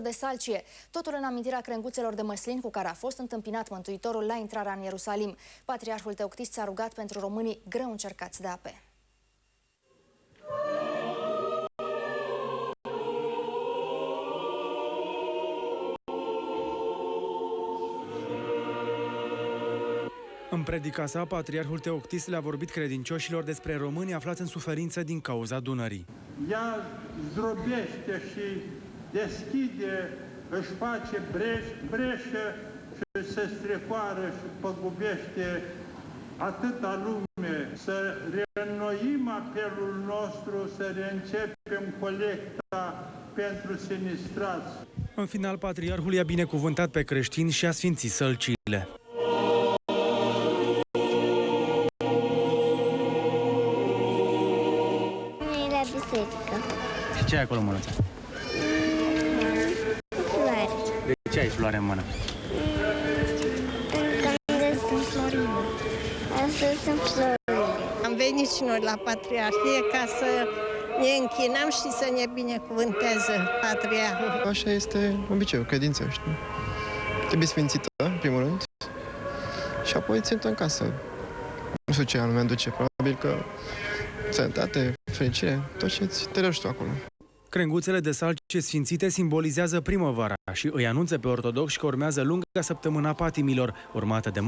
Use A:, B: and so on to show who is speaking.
A: de Salcie, totul în amintirea crenguțelor de măslin cu care a fost întâmpinat Mântuitorul la intrarea în Ierusalim. Patriarhul Teoctist s-a rugat pentru românii greu încercați de ape.
B: În predica sa, Patriarhul Teoctist le-a vorbit credincioșilor despre românii aflați în suferință din cauza Dunării.
C: Ea zdrobește și deschide, își face breșă și se strecoară și păgubește atâta lume. Să reînnoim apelul nostru, să reîncepem colecta pentru sinistrați.
B: În final, Patriarhul i-a binecuvântat pe creștini și a sfințit sălciile.
D: Biserică.
B: Și ce ai acolo în mână?
D: Floare.
B: De ce ai floare în mână?
D: Unde sunt florile? Astea sunt florile.
E: Am venit și noi la Patriarhie ca să ne închinăm și să ne binecuvânteze Patriarhul.
F: Așa este obiceiul, credința, știi? Trebuie sfințită, în primul rând, și apoi ținută în casă. Nu știu ce anume aduce, probabil că sănătate, fericire, tot ce te dorești tu acolo.
B: Crenguțele de salcie sfințite simbolizează primăvara și îi anunță pe ortodoxi că urmează lunga săptămâna patimilor, urmată de